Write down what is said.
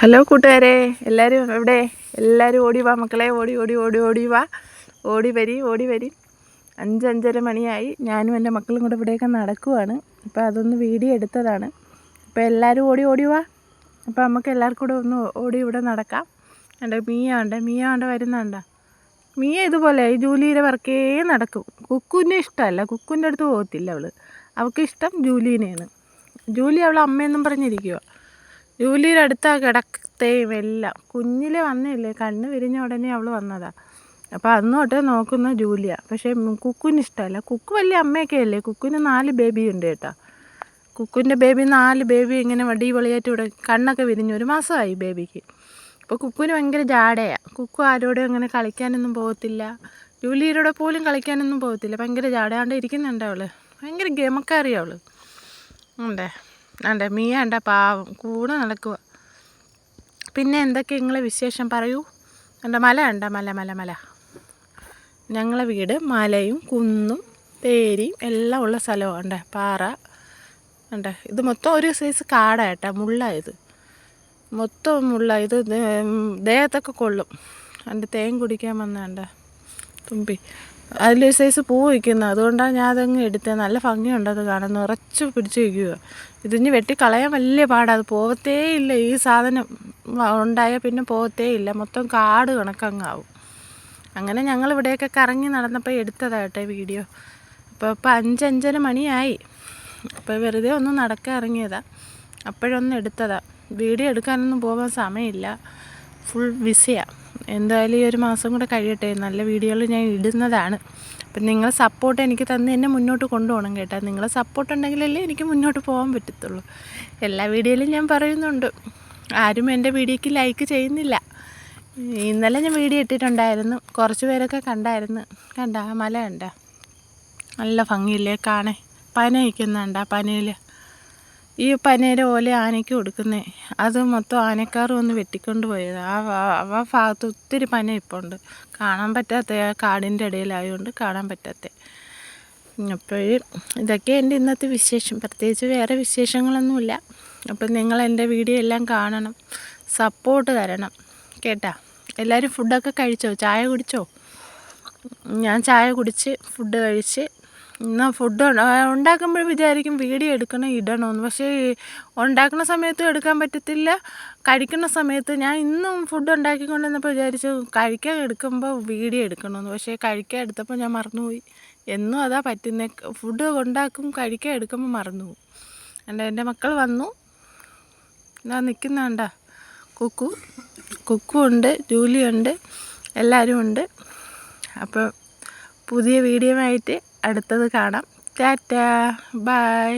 Hello കൂട്ടുകാരെ, എല്ലാവരും എവിടെ? എല്ലാവരും ഓടി വാ മക്കളെ, ഓടി ഓടി ഓടി ഓടി വാ, ഓടി വരി. 5-5:30 മണിയായി. ഞാനും എൻ്റെ മക്കളും കൂടെ ഇവിടെയൊക്കെ നടക്കുവാണ്. അപ്പോൾ അതൊന്ന് വീഡിയോ എടുത്തതാണ്. അപ്പോൾ എല്ലാവരും ഓടി ഓടി വാ. അപ്പോൾ നമുക്ക് എല്ലാവർക്കും കൂടെ ഒന്ന് ഓടി ഇവിടെ നടക്കാം. ഉണ്ട് മിയ വരുന്നുണ്ട്. മിയ ഇതുപോലെ ഈ ജൂലിയുടെ വർക്കേ നടക്കും. കുക്കുവിനെ ഇഷ്ടമല്ല, കുക്കുവിൻ്റെ അടുത്ത് പോകത്തില്ല അവൾക്ക് ഇഷ്ടം ജൂലീനെയാണ്. ജൂലി അവളെ അമ്മയെന്നും പറഞ്ഞിരിക്കുക. ജൂലിയുടെ അടുത്താണ് കിടക്കത്തെയും എല്ലാം. കുഞ്ഞിലെ വന്നില്ലേ, കണ്ണ് വിരിഞ്ഞ ഉടനെ അവൾ വന്നതാണ്. അപ്പോൾ അന്ന് തൊട്ട് നോക്കുന്ന ജൂലിയാണ്. പക്ഷേ കുക്കുവിന് ഇഷ്ടമല്ല. കുക്കു വലിയ അമ്മയൊക്കെ അല്ലേ, കുക്കുവിന് 4 ബേബി ഉണ്ട് കേട്ടോ. കുക്കുവിൻ്റെ ബേബി 4 ബേബി ഇങ്ങനെ അടിപൊളിയായിട്ട് ഇവിടെ കണ്ണൊക്കെ വിരിഞ്ഞു. 1 മാസമായി ബേബിക്ക്. അപ്പോൾ കുക്കുവിന് ഭയങ്കര ജാടയാണ്. കുക്കു ആരോടും അങ്ങനെ കളിക്കാനൊന്നും പോകത്തില്ല. ജൂലിയുടെ പോലും കളിക്കാനൊന്നും പോകത്തില്ല. ഭയങ്കര ജാടയാണ്ട് ഇരിക്കുന്നുണ്ട് അവൾ. ഭയങ്കര ഗെയിമക്കാരിയാണ് അവൾ. ഉണ്ടേ മിയ ഉണ്ട പാവം കൂടെ നടക്കുക. പിന്നെ എന്തൊക്കെ നിങ്ങളെ വിശേഷം പറയൂ. എൻ്റെ മല ഞങ്ങളെ വീട് മലയും കുന്നും തേരിയും എല്ലാം ഉള്ള സ്ഥലമാണ്. പാറ ഇത് മൊത്തം ഒരു സൈസ് കാടായിട്ടാ, മുള്ളായത് മൊത്തം ഇത് ദേഹത്തൊക്കെ കൊള്ളും. എൻ്റെ തേൻ കുടിക്കാൻ വന്നേണ്ട തുമ്പി അതിലൊരു സൈസ് പൂ വയ്ക്കുന്നു. അതുകൊണ്ടാണ് ഞാൻ അതങ്ങ് എടുത്തത്. നല്ല ഭംഗിയുണ്ട് അത് കാണാൻ, നിറച്ച് പിടിച്ച് വയ്ക്കുക. ഇതിന് വെട്ടിക്കളയാൻ വലിയ പാടാണ്. അത് പോകത്തേ ഇല്ല. ഈ സാധനം ഉണ്ടായാൽ പിന്നെ പോകത്തേ ഇല്ല. മൊത്തം കാട് കണക്കങ്ങാവും. അങ്ങനെ ഞങ്ങൾ ഇവിടെയൊക്കെ കറങ്ങി നടന്നപ്പോൾ എടുത്തതാട്ടെ വീഡിയോ. അപ്പോൾ 5-5:30 മണിയായി. അപ്പോൾ വെറുതെ ഒന്ന് നടക്കാൻ ഇറങ്ങിയതാണ്. അപ്പോഴൊന്നും എടുത്തതാണ്. വീഡിയോ എടുക്കാനൊന്നും പോകാൻ സമയമില്ല, ഫുൾ ബിസിയാണ്. എന്തായാലും ഈ 1 മാസം കൂടെ കഴിയട്ടെ, നല്ല വീഡിയോകൾ ഞാൻ ഇടുന്നതാണ്. അപ്പം നിങ്ങളെ സപ്പോർട്ട് എനിക്ക് തന്ന് എന്നെ മുന്നോട്ട് കൊണ്ടുപോകണം കേട്ടോ. നിങ്ങളെ സപ്പോർട്ട് ഉണ്ടെങ്കിലല്ലേ എനിക്ക് മുന്നോട്ട് പോകാൻ പറ്റത്തുള്ളൂ. എല്ലാ വീഡിയോയിലും ഞാൻ പറയുന്നുണ്ട്, ആരും എൻ്റെ വീഡിയോയ്ക്ക് ലൈക്ക് ചെയ്യുന്നില്ല. ഇന്നലെ ഞാൻ വീഡിയോ ഇട്ടിട്ടുണ്ടായിരുന്നു, കുറച്ച് പേരൊക്കെ കണ്ടായിരുന്നു. ആ മല കണ്ട നല്ല ഭംഗിയില്ലേ കാണേ. പന വയ്ക്കുന്നുണ്ട. പനയിൽ ഈ പനയുടെ ഓല ആനയ്ക്ക് കൊടുക്കുന്നേ, അത് മൊത്തം ആനക്കാർ വന്ന് വെട്ടിക്കൊണ്ട് പോയത്. ആ ഭാഗത്ത് ഒത്തിരി പന ഇപ്പോൾ ഉണ്ട്. കാണാൻ പറ്റാത്ത, ആ കാടിൻ്റെ ഇടയിലായതുകൊണ്ട് കാണാൻ പറ്റാത്ത. അപ്പോഴും ഇതൊക്കെ എൻ്റെ ഇന്നത്തെ വിശേഷം. പ്രത്യേകിച്ച് വേറെ വിശേഷങ്ങളൊന്നുമില്ല. അപ്പം നിങ്ങൾ എൻ്റെ വീഡിയോ എല്ലാം കാണണം, സപ്പോർട്ട് തരണം കേട്ടാ. എല്ലാവരും ഫുഡൊക്കെ കഴിച്ചോ? ചായ കുടിച്ചോ? ഞാൻ ചായ കുടിച്ച് ഫുഡ് കഴിച്ച്. എന്നാൽ ഫുഡ് ഉണ്ടാക്കുമ്പോൾ വിചാരിക്കും വീഡിയോ എടുക്കണം ഇടണമെന്ന്. പക്ഷേ ഉണ്ടാക്കുന്ന സമയത്തും എടുക്കാൻ പറ്റത്തില്ല, കഴിക്കുന്ന സമയത്ത്. ഞാൻ ഇന്നും ഫുഡ് ഉണ്ടാക്കിക്കൊണ്ടിരുന്നപ്പോൾ വിചാരിച്ചു കഴിക്കാൻ എടുക്കുമ്പോൾ വീഡിയോ എടുക്കണമെന്ന്. പക്ഷേ കഴിക്കാൻ എടുത്തപ്പോൾ ഞാൻ മറന്നുപോയി. എന്നും അതാ പറ്റുന്നത്, ഫുഡ് ഉണ്ടാക്കും കഴിക്കാൻ എടുക്കുമ്പോൾ മറന്നുപോകും. എൻ്റെ മക്കൾ വന്നു, ഞാൻ നിൽക്കുന്നുണ്ട. കുക്കു ഉണ്ട്, ജൂലിയുണ്ട്, എല്ലാവരും ഉണ്ട്. അപ്പോൾ പുതിയ വീഡിയോ ആയിട്ട് അടുത്തത് കാണാം. ടാറ്റാ, ബൈ.